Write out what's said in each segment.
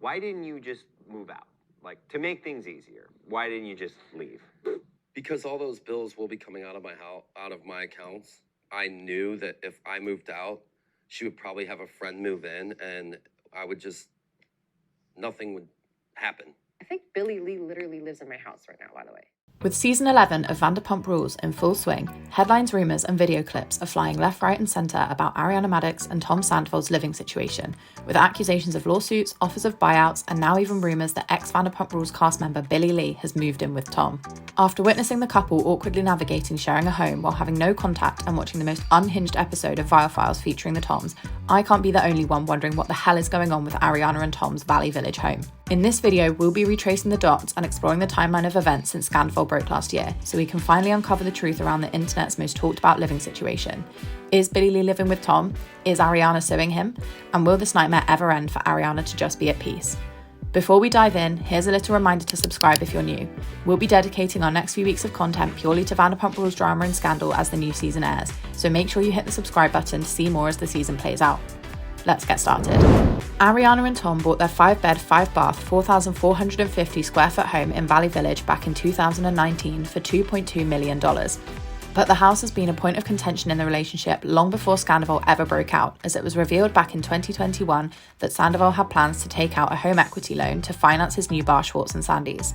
Why didn't you just move out? Like, to make things easier, why didn't you just leave? Because all those bills will be coming out of my accounts. I knew that if I moved out, she would probably have a friend move in, and nothing would happen. I think Billie Lee literally lives in my house right now, by the way. With season 11 of Vanderpump Rules in full swing, headlines, rumours and video clips are flying left, right and centre about Ariana Madix and Tom Sandoval's living situation, with accusations of lawsuits, offers of buyouts and now even rumours that ex-Vanderpump Rules cast member Billie Lee has moved in with Tom. After witnessing the couple awkwardly navigating sharing a home while having no contact and watching the most unhinged episode of Viall Files featuring the Toms, I can't be the only one wondering what the hell is going on with Ariana and Tom's Valley Village home. In this video, we'll be retracing the dots and exploring the timeline of events since Scandoval broke last year, so we can finally uncover the truth around the internet's most talked about living situation. Is Billie Lee living with Tom? Is Ariana suing him? And will this nightmare ever end for Ariana to just be at peace? Before we dive in, here's a little reminder to subscribe if you're new. We'll be dedicating our next few weeks of content purely to Vanderpump Rules drama and scandal as the new season airs, so make sure you hit the subscribe button to see more as the season plays out. Let's get started. Ariana and Tom bought their 5-bed, 5-bath, 4,450 square foot home in Valley Village back in 2019 for $2.2 million. But the house has been a point of contention in the relationship long before Scandoval ever broke out, as it was revealed back in 2021 that Sandoval had plans to take out a home equity loan to finance his new bar, Schwartz and Sandy's.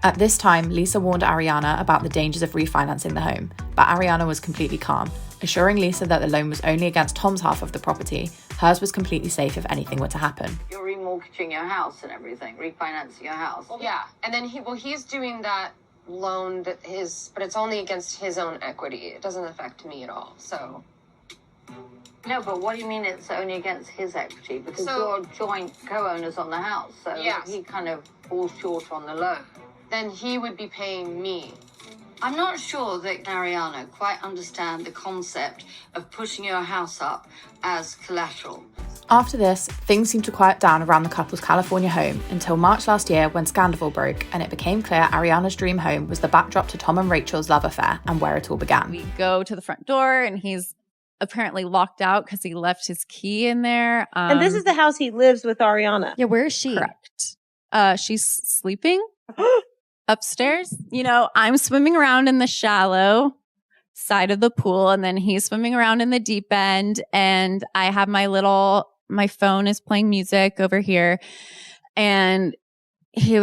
At this time, Lisa warned Ariana about the dangers of refinancing the home, but Ariana was completely calm, assuring Lisa that the loan was only against Tom's half of the property. Hers was completely safe if anything were to happen. You're remortgaging your house and everything, refinancing your house. Well, yeah, and then he's doing that loan but it's only against his own equity. It doesn't affect me at all, so. No, but what do you mean it's only against his equity? Because you're joint co-owners on the house, so yes. He kind of falls short on the loan. Then he would be paying me. I'm not sure that Ariana quite understand the concept of putting your house up as collateral. After this, things seemed to quiet down around the couple's California home until March last year when Scandoval broke and it became clear Ariana's dream home was the backdrop to Tom and Rachel's love affair and where it all began. We go to the front door and he's apparently locked out because he left his key in there. And this is the house he lives with Ariana. Yeah, where is she? Correct. She's sleeping upstairs. You know, I'm swimming around in the shallow side of the pool and then he's swimming around in the deep end and I have my phone is playing music over here and he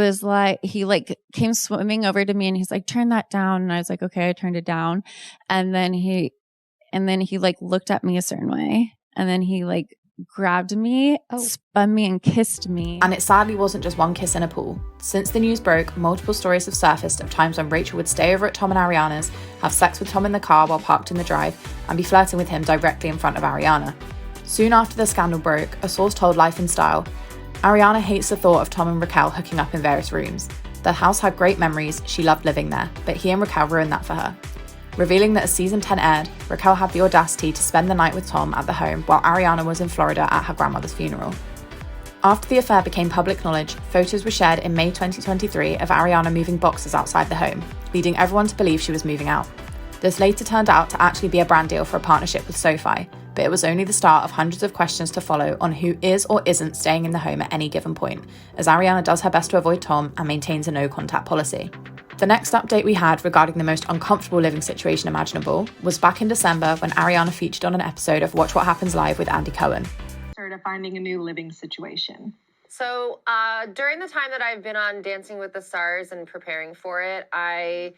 came swimming over to me and he's like, turn that down. And I was like, okay, I turned it down. And then he looked at me a certain way and then he grabbed me, spun me and kissed me. And it sadly wasn't just one kiss in a pool. Since the news broke, multiple stories have surfaced of times when Rachel would stay over at Tom and Ariana's, have sex with Tom in the car while parked in the drive, and be flirting with him directly in front of Ariana. Soon after the scandal broke, a source told Life in Style, Ariana hates the thought of Tom and Raquel hooking up in various rooms. The house had great memories, she loved living there, but he and Raquel ruined that for her. Revealing that as season 10 aired, Raquel had the audacity to spend the night with Tom at the home while Ariana was in Florida at her grandmother's funeral. After the affair became public knowledge, photos were shared in May 2023 of Ariana moving boxes outside the home, leading everyone to believe she was moving out. This later turned out to actually be a brand deal for a partnership with SoFi, but it was only the start of hundreds of questions to follow on who is or isn't staying in the home at any given point, as Ariana does her best to avoid Tom and maintains a no-contact policy. The next update we had regarding the most uncomfortable living situation imaginable was back in December when Ariana featured on an episode of Watch What Happens Live with Andy Cohen. To finding a new living situation. So during the time that I've been on Dancing with the Stars and preparing for it, I,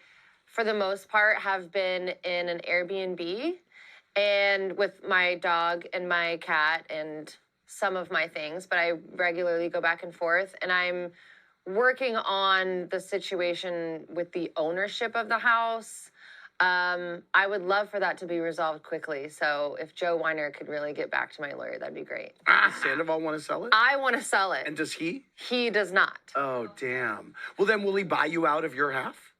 for the most part, have been in an Airbnb and with my dog and my cat and some of my things, but I regularly go back and forth, and I'm working on the situation with the ownership of the house. I would love for that to be resolved quickly. So if Joe Weiner could really get back to my lawyer, that'd be great. Sandoval want to sell it? I want to sell it. And does he? He does not. Oh, damn. Well, then will he buy you out of your half?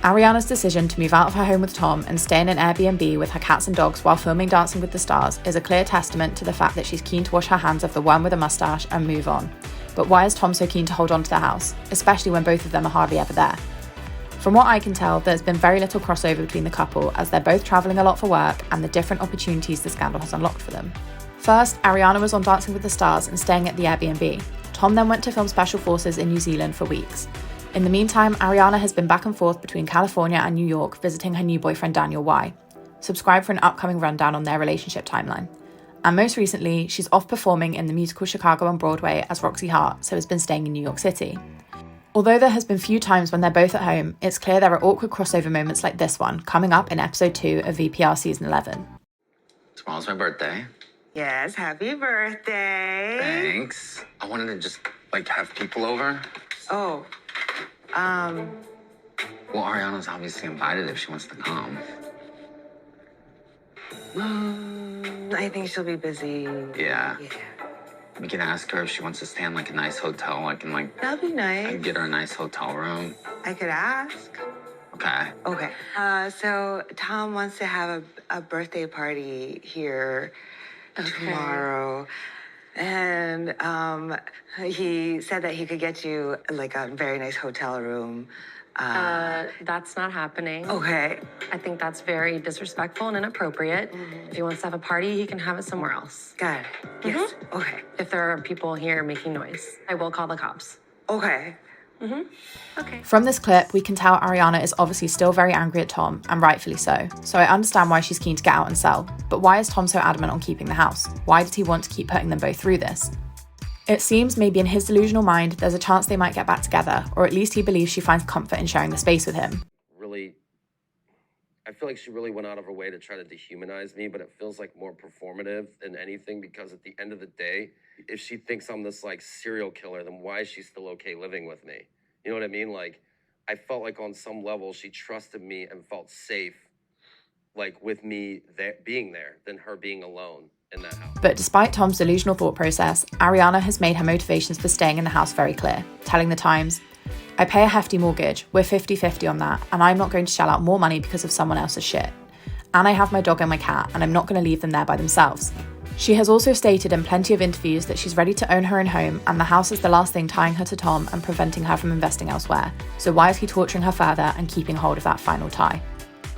Ariana's decision to move out of her home with Tom and stay in an Airbnb with her cats and dogs while filming Dancing with the Stars is a clear testament to the fact that she's keen to wash her hands of the one with a mustache and move on. But why is Tom so keen to hold on to the house, especially when both of them are hardly ever there? From what I can tell, there's been very little crossover between the couple as they're both travelling a lot for work and the different opportunities the scandal has unlocked for them. First, Ariana was on Dancing with the Stars and staying at the Airbnb. Tom then went to film Special Forces in New Zealand for weeks. In the meantime, Ariana has been back and forth between California and New York visiting her new boyfriend Daniel Y. Subscribe for an upcoming rundown on their relationship timeline. And most recently, she's off performing in the musical Chicago on Broadway as Roxy Hart, so has been staying in New York City. Although there has been few times when they're both at home, it's clear there are awkward crossover moments like this one coming up in episode 2 of VPR season 11. Tomorrow's my birthday. Yes, happy birthday. Thanks. I wanted to just, have people over. Oh, Well, Ariana's obviously invited if she wants to come. I think she'll be busy. Yeah. We can ask her if she wants to stay in, a nice hotel. I can, That'd be I nice. can get her a nice hotel room. I could ask. Okay. Okay. So Tom wants to have a birthday party here tomorrow. And he said that he could get you a very nice hotel room. That's not happening. Okay. I think that's very disrespectful and inappropriate. If he wants to have a party, he can have it somewhere else. Got it. Yes. Okay. If there are people here making noise, I will call the cops. Okay. Okay. From this clip, we can tell Ariana is obviously still very angry at Tom, and rightfully so I understand why she's keen to get out and sell. But why is Tom so adamant on keeping the house? Why did he want to keep putting them both through this? It seems maybe in his delusional mind, there's a chance they might get back together, or at least he believes she finds comfort in sharing the space with him. Really, I feel like she really went out of her way to try to dehumanize me, but it feels more performative than anything, because at the end of the day, if she thinks I'm this serial killer, then why is she still okay living with me? You know what I mean? I felt on some level she trusted me and felt safe, with me being there than her being alone in that house. But despite Tom's delusional thought process, Ariana has made her motivations for staying in the house very clear, telling The Times, "I pay a hefty mortgage, we're 50-50 on that, and I'm not going to shell out more money because of someone else's shit. And I have my dog and my cat, and I'm not going to leave them there by themselves." She has also stated in plenty of interviews that she's ready to own her own home, and the house is the last thing tying her to Tom and preventing her from investing elsewhere. So why is he torturing her further and keeping hold of that final tie?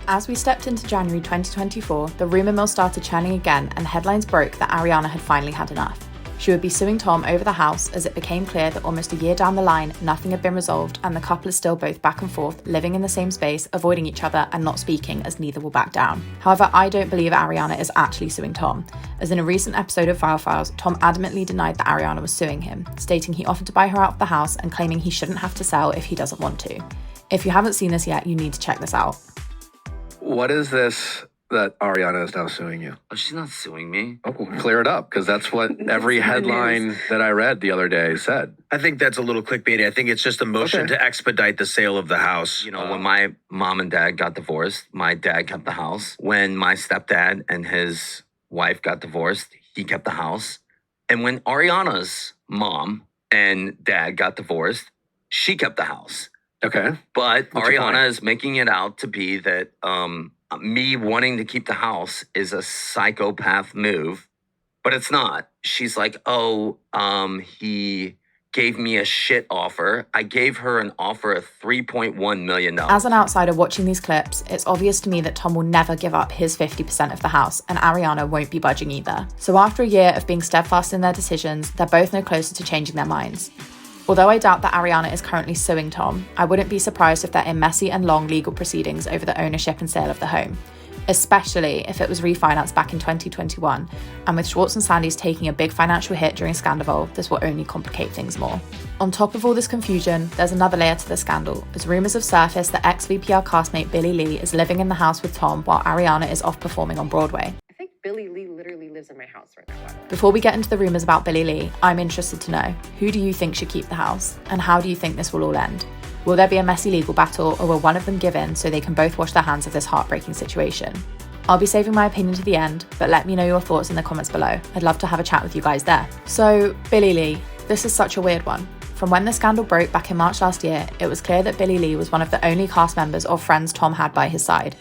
As we stepped into January 2024, the rumour mill started churning again, and headlines broke that Ariana had finally had enough. She would be suing Tom over the house, as it became clear that almost a year down the line, nothing had been resolved, and the couple is still both back and forth, living in the same space, avoiding each other and not speaking, as neither will back down. However, I don't believe Ariana is actually suing Tom, as in a recent episode of Viall Files, Tom adamantly denied that Ariana was suing him, stating he offered to buy her out of the house and claiming he shouldn't have to sell if he doesn't want to. If you haven't seen this yet, you need to check this out. What is this that Ariana is now suing you? Oh, she's not suing me. Oh, clear it up, because that's what every headline that I read the other day said. I think that's a little clickbaity. I think it's just a motion to expedite the sale of the house. When my mom and dad got divorced, my dad kept the house. When my stepdad and his wife got divorced, he kept the house. And when Ariana's mom and dad got divorced, she kept the house. Okay. But What's your point? Ariana is making it out to be that me wanting to keep the house is a psychopath move, but it's not. She's like, he gave me a shit offer. I gave her an offer of $3.1 million. As an outsider watching these clips, it's obvious to me that Tom will never give up his 50% of the house, and Ariana won't be budging either. So after a year of being steadfast in their decisions, they're both no closer to changing their minds. Although I doubt that Ariana is currently suing Tom, I wouldn't be surprised if they're in messy and long legal proceedings over the ownership and sale of the home, especially if it was refinanced back in 2021, and with Schwartz and Sandy's taking a big financial hit during Scandoval, this will only complicate things more. On top of all this confusion, there's another layer to the scandal, as rumours have surfaced that ex-VPR castmate Billie Lee is living in the house with Tom while Ariana is off performing on Broadway. I think Billie Lee literally lives in my house right now. Before we get into the rumours about Billie Lee, I'm interested to know, who do you think should keep the house, and how do you think this will all end? Will there be a messy legal battle, or will one of them give in so they can both wash their hands of this heartbreaking situation? I'll be saving my opinion to the end, but let me know your thoughts in the comments below. I'd love to have a chat with you guys there. So, Billie Lee, this is such a weird one. From when the scandal broke back in March last year, it was clear that Billie Lee was one of the only cast members or friends Tom had by his side.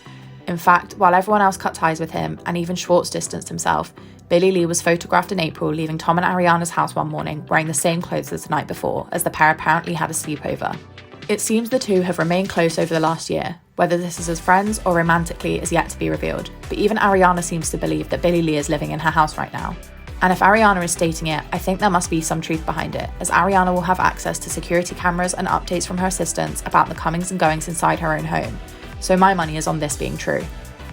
In fact, while everyone else cut ties with him, and even Schwartz distanced himself, Billie Lee was photographed in April leaving Tom and Ariana's house one morning wearing the same clothes as the night before, as the pair apparently had a sleepover. It seems the two have remained close over the last year. Whether this is as friends or romantically is yet to be revealed, but even Ariana seems to believe that Billie Lee is living in her house right now. And if Ariana is stating it, I think there must be some truth behind it, as Ariana will have access to security cameras and updates from her assistants about the comings and goings inside her own home. So my money is on this being true.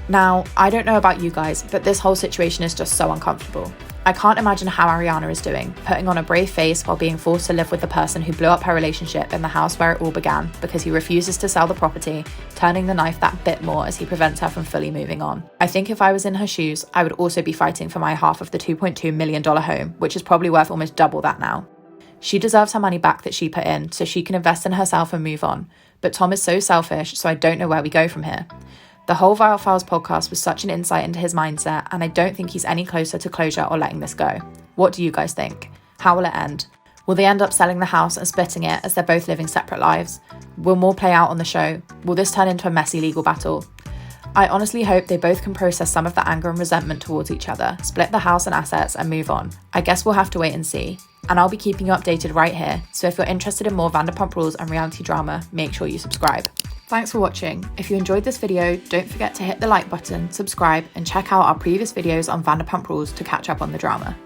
Now, I don't know about you guys, but this whole situation is just so uncomfortable. I can't imagine how Ariana is doing, putting on a brave face while being forced to live with the person who blew up her relationship in the house where it all began because he refuses to sell the property, turning the knife that bit more as he prevents her from fully moving on. I think if I was in her shoes, I would also be fighting for my half of the $2.2 million home, which is probably worth almost double that now. She deserves her money back that she put in so she can invest in herself and move on. But Tom is so selfish, so I don't know where we go from here. The whole Viall Files podcast was such an insight into his mindset, and I don't think he's any closer to closure or letting this go. What do you guys think? How will it end? Will they end up selling the house and splitting it as they're both living separate lives? Will more play out on the show? Will this turn into a messy legal battle? I honestly hope they both can process some of the anger and resentment towards each other, split the house and assets, and move on. I guess we'll have to wait and see. And I'll be keeping you updated right here, so if you're interested in more Vanderpump Rules and reality drama, make sure you subscribe. Thanks for watching. If you enjoyed this video, don't forget to hit the like button, subscribe, and check out our previous videos on Vanderpump Rules to catch up on the drama.